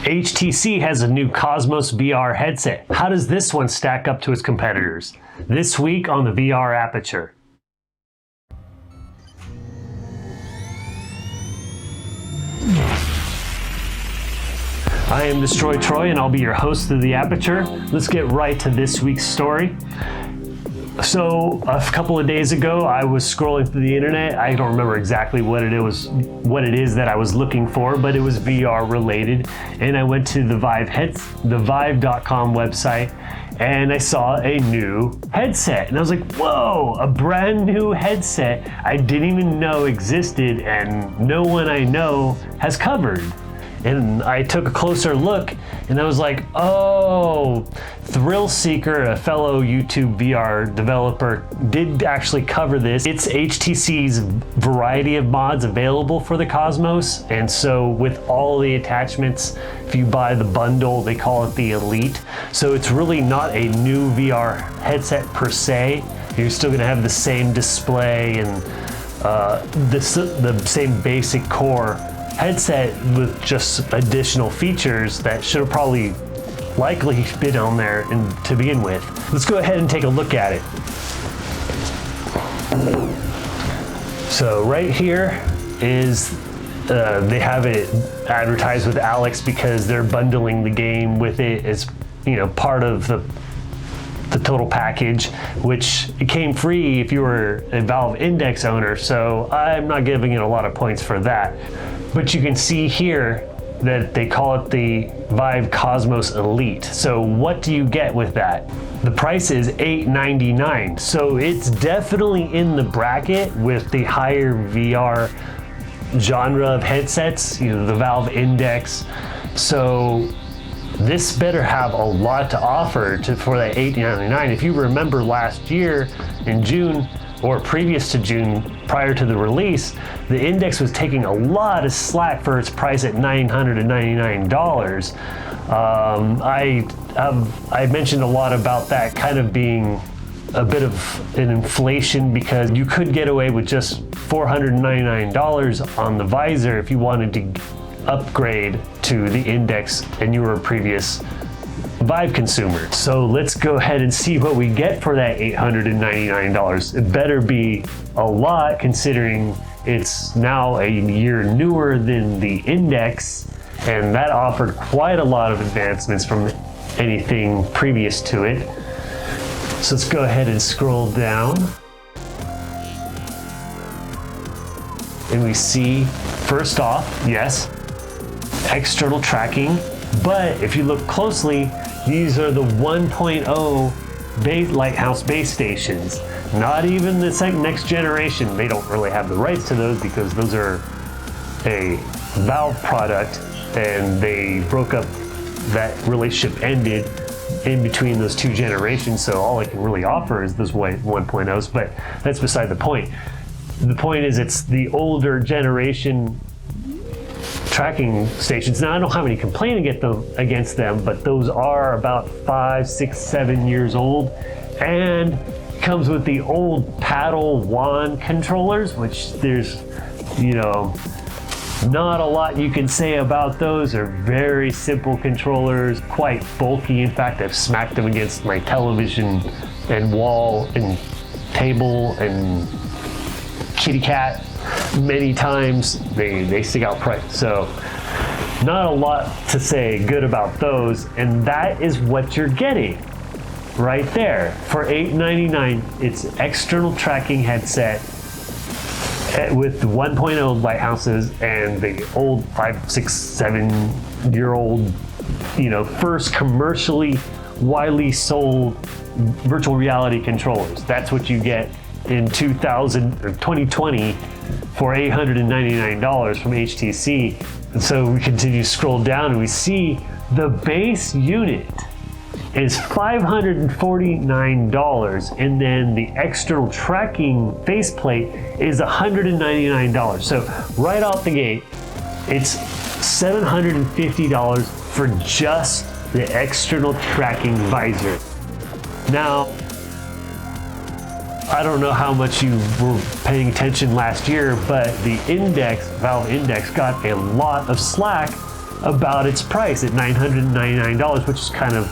HTC has a new Cosmos VR headset. How does this one stack up to its competitors? This week on the VR Aperture. I am Destroy Troy and I'll be your host of the Aperture. Let's get right to this week's story. So a couple of days ago, I was scrolling through the internet. I don't remember exactly what it is that I was looking for, but it was VR related. And I went to the Vive.com website and I saw a new headset. And I was like, whoa, a brand new headset I didn't even know existed and no one I know has covered. And I took a closer look and I was like, oh, Thrill Seeker, a fellow YouTube VR developer, did actually cover this. It's HTC's variety of mods available for the Cosmos. And so with all the attachments, if you buy the bundle, they call it the Elite. So it's really not a new VR headset per se. You're still gonna have the same display and the same basic core headset with just additional features that should have probably likely been on there to begin with. Let's go ahead and take a look at it. So right here is they have it advertised with Alex because they're bundling the game with it as, you know, part of the total package, which it came free if you were a Valve Index owner, so I'm not giving it a lot of points for that. But you can see here that they call it the Vive Cosmos Elite. So what do you get with that? The price is $899, so it's definitely in the bracket with the higher VR genre of headsets, you know, the Valve Index. So this better have a lot to offer for that $899. If you remember last year in June, or previous to June, prior to the release, the Index was taking a lot of slack for its price at $999. I mentioned a lot about that kind of being a bit of an inflation because you could get away with just $499 on the Visor if you wanted to upgrade to the Index and you were a previous Vive consumer. So let's go ahead and see what we get for that $899. It better be a lot considering it's now a year newer than the Index, and that offered quite a lot of advancements from anything previous to it. So let's go ahead and scroll down. And we see, first off, yes, external tracking, but if you look closely, these are the 1.0 Lighthouse base stations, not even the next generation. They don't really have the rights to those because those are a Valve product and they broke up, that relationship ended in between those two generations, so all I can really offer is those 1.0s, but that's beside the point. The point is it's the older generation tracking stations. Now I don't have any complaint against them, but those are about 5, 6, 7 years old and comes with the old paddle wand controllers, which there's, you know, not a lot you can say about those. They're very simple controllers, quite bulky. In fact, I've smacked them against my television and wall and table and kitty cat many times. They stick out bright. So not a lot to say good about those, and that is what you're getting right there for $899. It's external tracking headset with the 1.0 Lighthouses and the old 5, 6, 7-year-old, you know, first commercially widely sold virtual reality controllers. That's what you get in 2020 for $899 from HTC. And so we continue to scroll down and we see the base unit is $549, and then the external tracking faceplate is $199. So right off the gate, it's $750 for just the external tracking visor. Now, I don't know how much you were paying attention last year, but the Index, Valve Index, got a lot of slack about its price at $999, which is kind of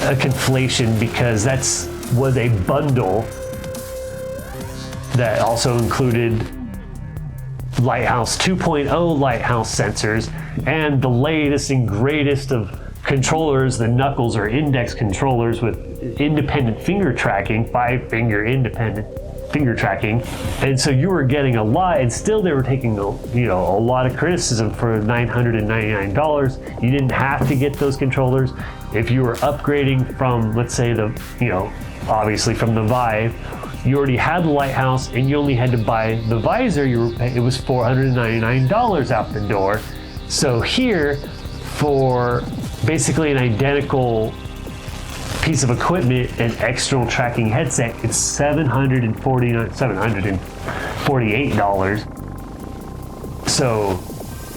a conflation because was a bundle that also included Lighthouse 2.0 Lighthouse sensors and the latest and greatest of controllers, the Knuckles or index controllers with independent finger tracking, 5-finger independent finger tracking. And so you were getting a lot, and still they were taking a lot of criticism for $999. You didn't have to get those controllers. If you were upgrading from, let's say, obviously from the Vive, you already had the Lighthouse and you only had to buy the Visor, it was $499 out the door. So here, for basically an identical piece of equipment, an external tracking headset, it's $748. So,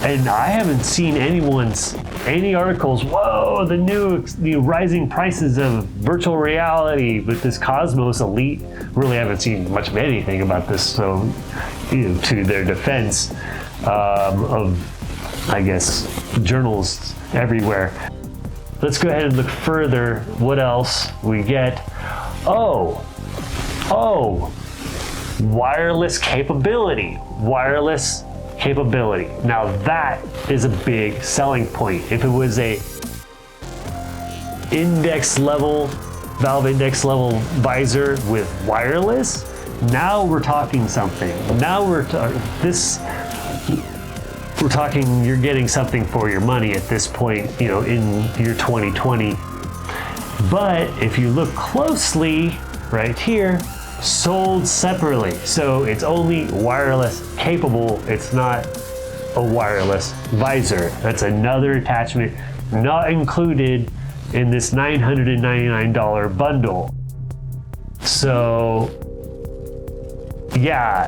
and I haven't seen any articles, whoa, the new rising prices of virtual reality with this Cosmos Elite. Really haven't seen much of anything about this. So, to their defense of, I guess, journalists everywhere. Let's go ahead and look further. What else we get? Oh, wireless capability. Now that is a big selling point. If it was a Valve index level visor with wireless, now we're talking something. Now we're talking, you're getting something for your money at this point, in year 2020. But if you look closely right here, sold separately. So it's only wireless capable. It's not a wireless visor. That's another attachment not included in this $999 bundle. So yeah,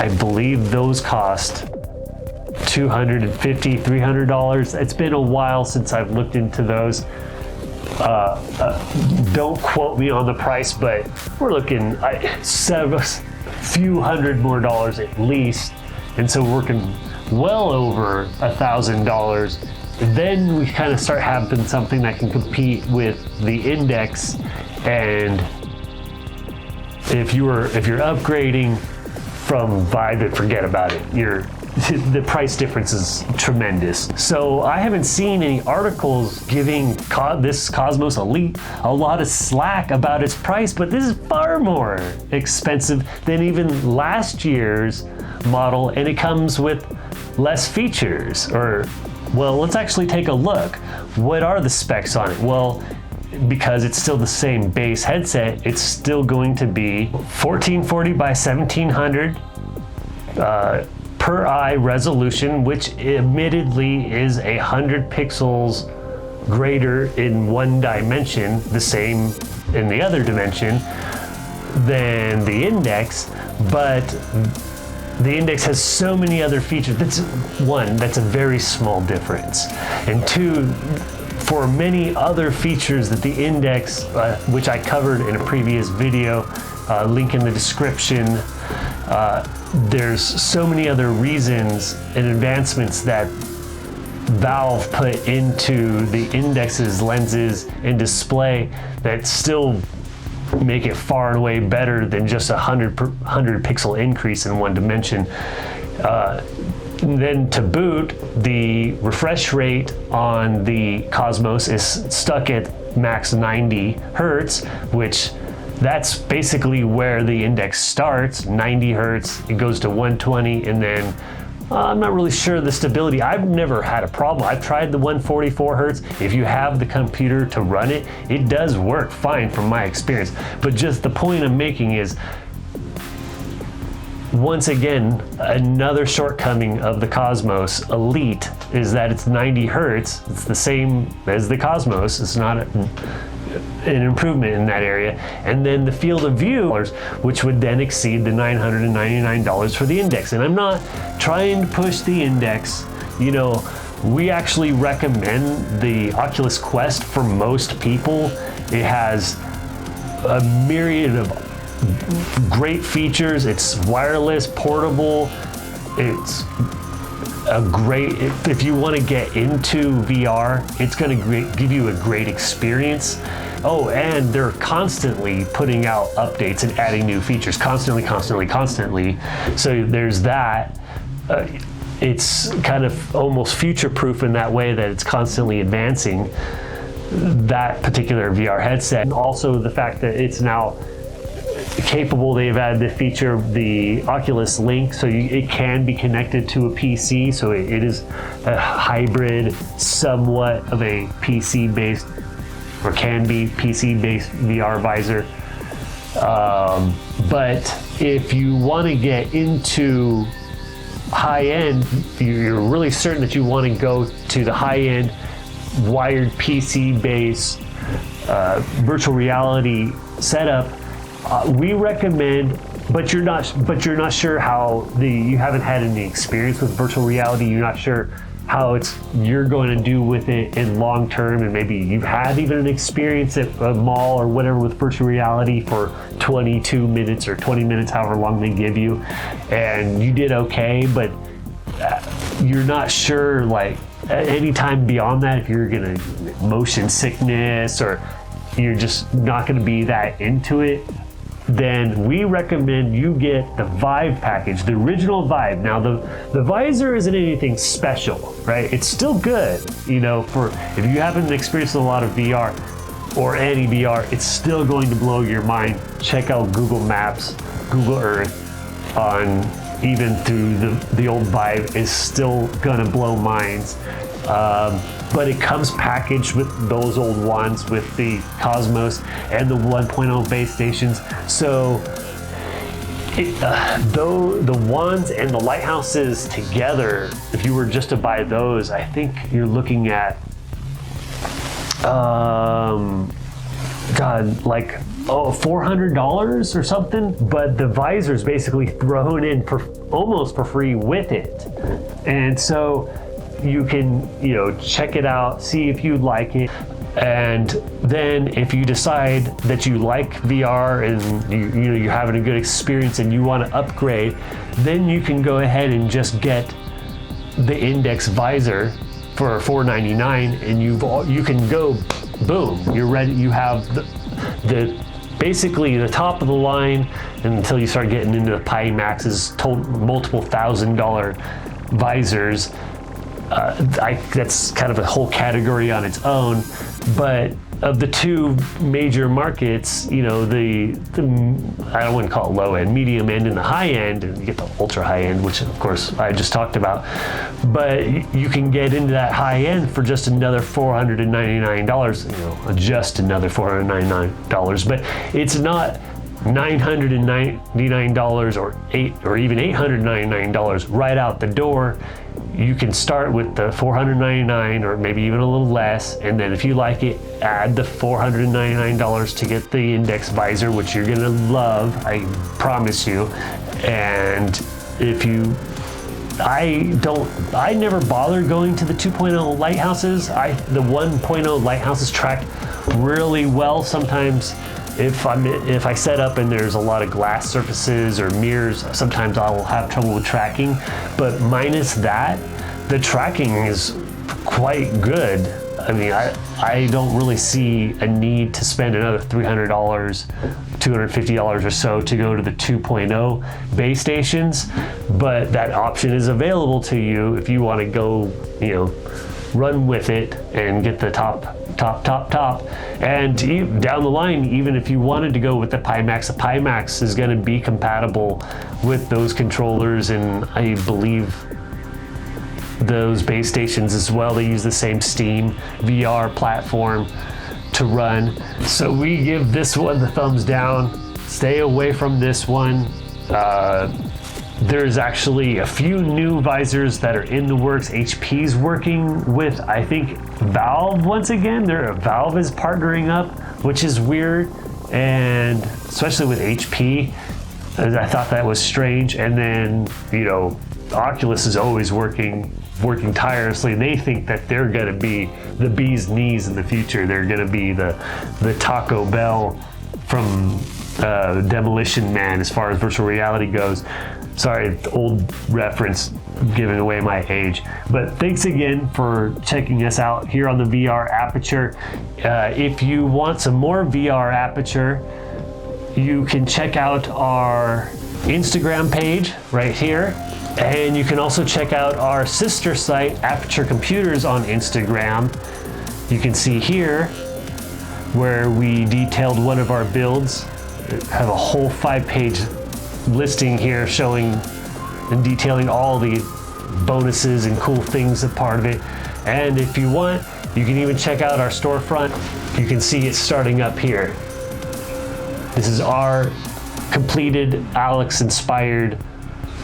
I believe those cost $250, $300. It's been a while since I've looked into those. Don't quote me on the price, but we're looking a few hundred more dollars at least. And so we're working well over $1,000. Then we kind of start having something that can compete with the index. And if you're upgrading from Vive, forget about it. The price difference is tremendous. So I haven't seen any articles giving this Cosmos Elite a lot of slack about its price, but this is far more expensive than even last year's model, and it comes with less features. Well, let's actually take a look. What are the specs on it? Well, because it's still the same base headset, it's still going to be 1440 by 1700 per eye resolution, which admittedly is 100 pixels greater in one dimension, the same in the other dimension than the index, but the index has so many other features. That's a very small difference. And two, for many other features that the index, which I covered in a previous video, link in the description, there's so many other reasons and advancements that Valve put into the index's lenses and display that still make it far and away better than just 100 pixel increase in one dimension. Then to boot, the refresh rate on the Cosmos is stuck at max 90 Hertz, which that's basically where the index starts, 90 Hertz, it goes to 120, and then I'm not really sure the stability. I've never had a problem. I've tried the 144 Hertz. If you have the computer to run it, it does work fine from my experience. But just the point I'm making is, once again, another shortcoming of the Cosmos Elite is that it's 90 Hertz. It's the same as the Cosmos. It's not an improvement in that area. And then the field of view, which would then exceed the $999 for the index. And I'm not trying to push the index. We actually recommend the Oculus Quest for most people. It has a myriad of great features. It's wireless, portable. It's a great, if you want to get into VR, it's going to give you a great experience. Oh, and they're constantly putting out updates and adding new features, constantly. So there's that. It's kind of almost future-proof in that way that it's constantly advancing that particular VR headset. And also the fact that it's now capable, they've added the feature, the Oculus Link, so it can be connected to a PC, so it is a hybrid, somewhat of a PC-based, or can be PC-based VR visor. But if you want to get into high-end, you're really certain that you want to go to the high-end wired PC-based virtual reality setup, we recommend, but you're not sure how you haven't had any experience with virtual reality, you're not sure how you're going to do with it in long term, and maybe you've had even an experience at a mall or whatever with virtual reality for 22 minutes or 20 minutes, however long they give you, and you did okay, but you're not sure, like, any time beyond that, if you're gonna motion sickness or you're just not gonna be that into it, then we recommend you get the Vive package, the original Vive. Now the Visor isn't anything special, right? It's still good, you know, for if you haven't experienced a lot of VR or any VR, it's still going to blow your mind. Check out Google Maps, Google Earth on even through the old Vive is still gonna blow minds. But it comes packaged with those old ones, with the Cosmos and the 1.0 base stations. So though the wands and the lighthouses together, if you were just to buy those, I think you're looking at like $400 or something, but the visor is basically thrown in almost for free with it. And so you can, you know, check it out, see if you like it, and then if you decide that you like VR and you know you're having a good experience and you want to upgrade, then you can go ahead and just get the Index visor for $499, and you can go boom, you're ready. You have the basically the top of the line until you start getting into the Pimax's multiple $1,000 visors. That's kind of a whole category on its own, but of the two major markets, you know, I wouldn't call it low end, medium end, and the high end, and you get the ultra high end, which of course I just talked about, but you can get into that high end for just another $499, you know, just another $499, but it's not $999 or even $899 right out the door. You can start with the $499 or maybe even a little less, and then if you like it, add the $499 to get the Index visor, which you're gonna love, I promise you. And if you, I never bothered going to the 2.0 lighthouses. The 1.0 lighthouses track really well. Sometimes if I set up and there's a lot of glass surfaces or mirrors, sometimes I'll have trouble with tracking, but minus that, the tracking is quite good. I mean, I don't really see a need to spend another $300, $250 or so to go to the 2.0 base stations, but that option is available to you if you want to go, you know, run with it and get the top. And down the line, even if you wanted to go with the Pimax is going to be compatible with those controllers, and I believe those base stations as well. They use the same Steam VR platform to run. So we give this one the thumbs down. Stay away from this one. There's actually a few new visors that are in the works. HP's working with, I think, Valve once again. Valve is partnering up, which is weird, and especially with HP, I thought that was strange. And then, you know, Oculus is always working tirelessly. They think that they're going to be the bee's knees in the future. They're going to be the Taco Bell from Demolition Man as far as virtual reality goes. Sorry, old reference, giving away my age. But thanks again for checking us out here on the VR Aperture. If you want some more VR Aperture, you can check out our Instagram page right here. And you can also check out our sister site, Aperture Computers, on Instagram. You can see here where we detailed one of our builds. Have a whole 5-page listing here showing and detailing all the bonuses and cool things a part of it. And if you want, you can even check out our storefront. You can see it starting up here. This is our completed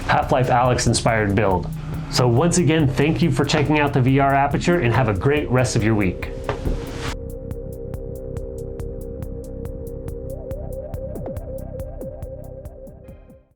Half-Life Alyx inspired build. So once again, thank you for checking out the VR Aperture and have a great rest of your week.